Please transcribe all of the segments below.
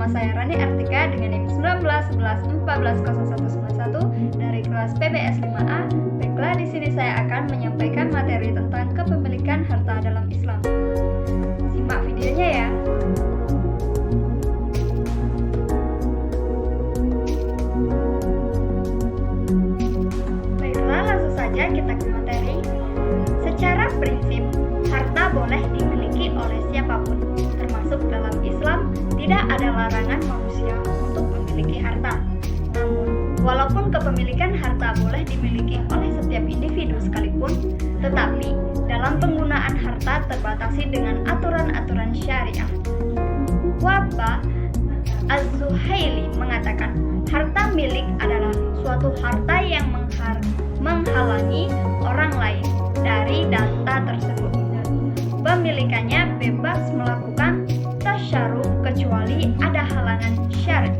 Bersama saya Rani Artika dengan NIM 1911140191 dari kelas PBS 5A. Baiklah, di sini saya akan menyampaikan materi tentang kepemilikan harta dalam Islam. Simak videonya ya. Baiklah, langsung saja kita ke materi. Secara prinsip, harta boleh dimiliki oleh siapapun. Termasuk dalam Islam, tidak ada larangan manusia untuk memiliki harta. Namun, walaupun kepemilikan harta boleh dimiliki oleh setiap individu sekalipun, tetapi dalam penggunaan harta terbatasi dengan aturan-aturan syariah. Wahbah Az-Zuhaili mengatakan, harta milik adalah suatu harta yang menghalangi orang lain dari data tersebut. Pemilikannya bebas melakukan tasyaruf kecuali ada halangan syar'i.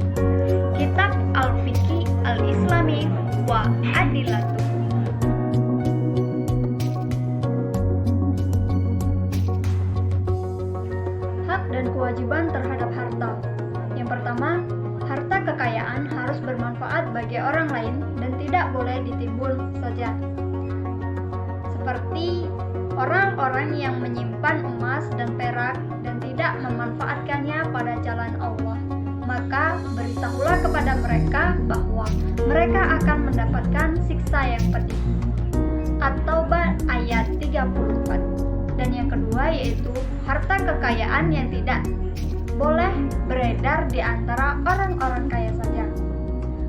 Kitab Al-Fiqh Al-Islami wa Adilatu. Hak dan kewajiban terhadap harta. Yang pertama, harta kekayaan harus bermanfaat bagi orang lain dan tidak boleh ditimbun saja. Seperti orang-orang yang menyimpan emas dan perak dan tidak memanfaatkannya pada jalan Allah, maka beritahulah kepada mereka bahwa mereka akan mendapatkan siksa yang pedih. At-Taubah ayat 34. Dan yang kedua yaitu harta kekayaan yang tidak boleh beredar di antara orang-orang kaya saja.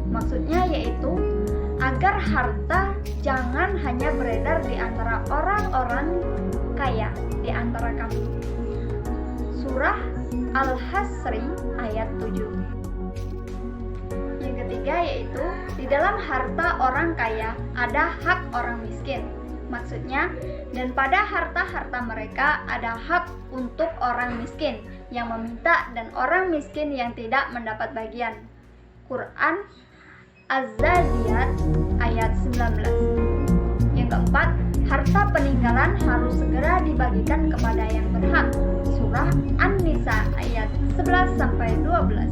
Maksudnya yaitu agar harta jangan hanya beredar di antara orang-orang kaya di antara kamu. Surah Al-Hasri ayat 7. Yang ketiga yaitu di dalam harta orang kaya ada hak orang miskin. Maksudnya, dan pada harta-harta mereka ada hak untuk orang miskin yang meminta dan orang miskin yang tidak mendapat bagian. Quran Az-Zariyat ayat 19. Yang keempat, harta peninggalan harus segera dibagikan kepada yang berhak. Surah An-Nisa ayat 11-12.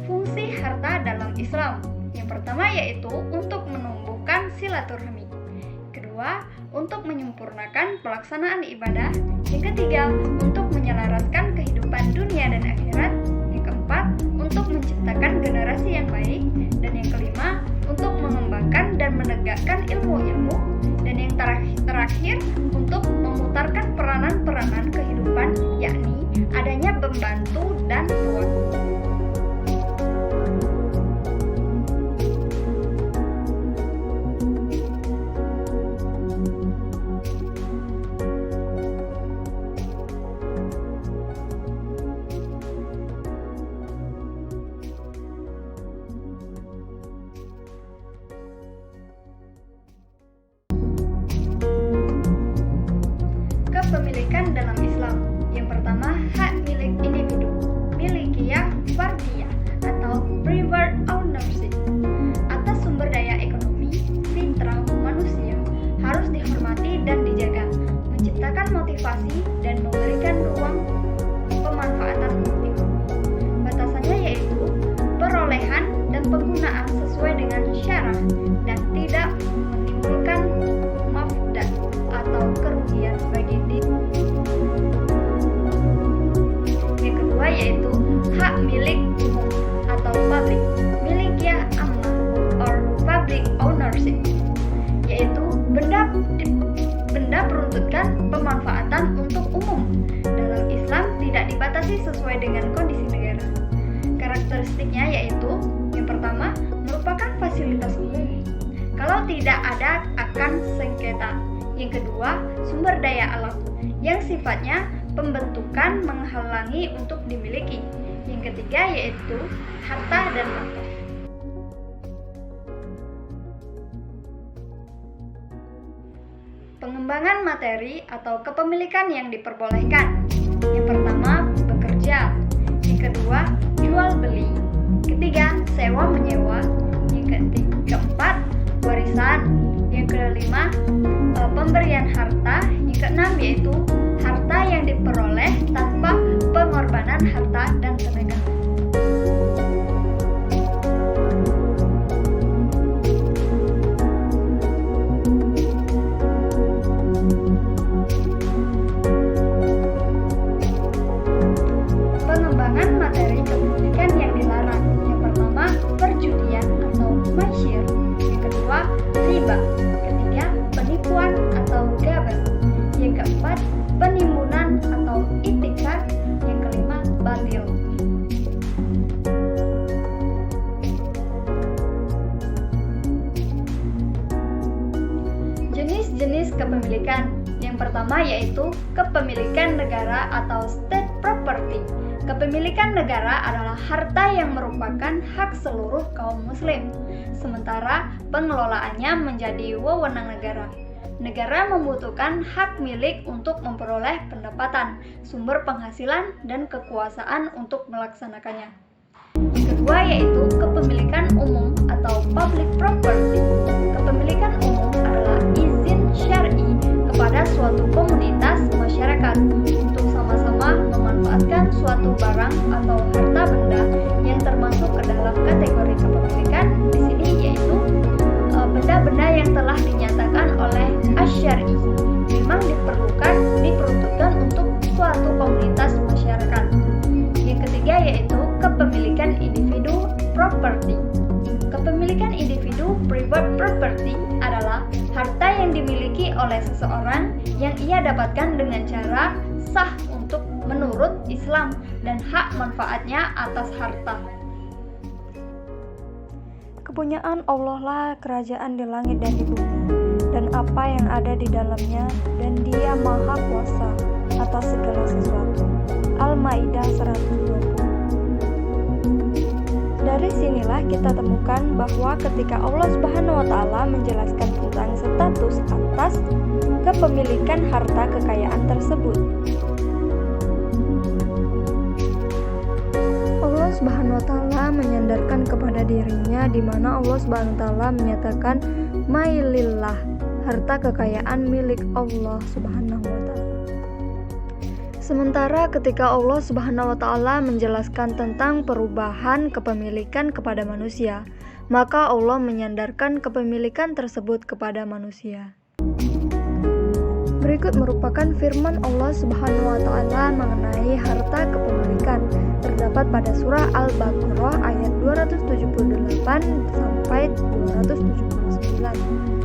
Fungsi harta dalam Islam. Yang pertama yaitu untuk menumbuhkan silaturahmi. Kedua, untuk menyempurnakan pelaksanaan ibadah. Yang ketiga, untuk menyelaraskan kehidupan dunia dan akhirat. Yang keempat, untuk menciptakan generasi yang baik. Dan yang kelima, untuk mengembangkan dan menegakkan ilmu-ilmu. Dan yang terakhir, untuk memutarkan peranan-peranan kehidupan, yakni adanya pembantu dan tuan. Kepemilikan dalam Islam. Yang pertama, hak milik individu, milikiyah fardiyah atau private ownership atas sumber daya ekonomi, fitrah manusia harus dihormati dan dijaga, menciptakan motivasi dan memberikan ruang pemanfaatan optimal. Batasannya yaitu perolehan dan penggunaan sesuai dengan syarah dan tidak menimbulkan mafsad atau kerugian bagi diri. Yang kedua yaitu hak milik umum atau public, milikiyah ammah or public ownership, yaitu benda peruntukan pemanfaatan untuk umum. Dalam Islam tidak dibatasi sesuai dengan kondisi negara. Karakteristiknya yaitu yang pertama, merupakan fasilitas umum. Kalau tidak ada akan sengketa. Yang kedua, sumber daya alam yang sifatnya pembentukan menghalangi untuk dimiliki. Yang ketiga yaitu harta dan wakaf. Pengembangan materi atau kepemilikan yang diperbolehkan. Yang pertama, bekerja. Yang kedua, jual jual beli. Ketiga, sewa menyewa. Yang keempat, warisan. Yang kelima, pemberian harta. Yang keenam yaitu harta yang diperoleh tanpa pengorbanan harta dan tenaga. Pengembangan materi kepemilikan yang dilarang. Yang pertama, perjudian atau masyir. Yang kedua, riba. Ketiga, penipuan atau gabah. Yang keempat, penimbunan atau itikar. Yang kelima, batil. Jenis-jenis kepemilikan. Yang pertama yaitu kepemilikan negara atau state property. Kepemilikan negara adalah harta yang merupakan hak seluruh kaum muslim, sementara pengelolaannya menjadi wewenang negara. Negara membutuhkan hak milik untuk memperoleh pendapatan, sumber penghasilan, dan kekuasaan untuk melaksanakannya. Yang kedua yaitu kepemilikan umum atau public property. Kepemilikan umum adalah izin syar'i kepada suatu komunitas masyarakat untuk sama-sama memanfaatkan suatu barang atau harta benda yang termasuk ke dalam kategori kepemilikan di sini yaitu benda-benda yang telah dinyatakan oleh asy-syar'i memang diperuntukkan untuk suatu komunitas masyarakat. Yang ketiga yaitu kepemilikan individu property. Kepemilikan individu private property adalah harta yang dimiliki oleh seseorang yang ia dapatkan dengan cara sah menurut Islam dan hak manfaatnya atas harta. Kepunyaan Allah lah kerajaan di langit dan di bumi, dan apa yang ada di dalamnya, dan Dia Maha Kuasa atas segala sesuatu. Al-Maidah 120. Dari sinilah kita temukan bahwa ketika Allah Subhanahu wa taala menjelaskan tentang status atas kepemilikan harta kekayaan tersebut, Allah Subhanahu wa taala menyandarkan kepada dirinya, di mana Allah Subhanahu wa taala menyatakan mailillah, harta kekayaan milik Allah Subhanahu wa taala. Sementara ketika Allah Subhanahu wa taala menjelaskan tentang perubahan kepemilikan kepada manusia, maka Allah menyandarkan kepemilikan tersebut kepada manusia. Berikut merupakan firman Allah Subhanahu wa taala mengenai harta kepemilikan, terdapat pada surah Al-Baqarah ayat 278 sampai 279.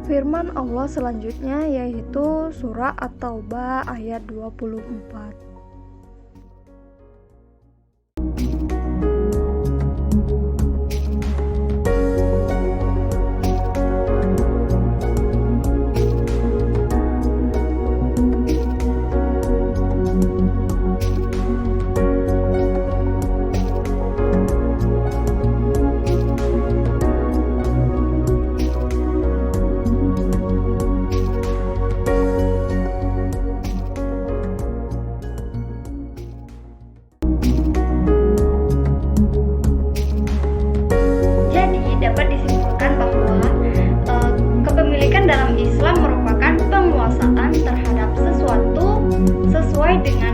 Firman Allah selanjutnya yaitu surah At-Taubah ayat 24. Dapat disimpulkan bahwa kepemilikan dalam Islam merupakan penguasaan terhadap sesuatu sesuai dengan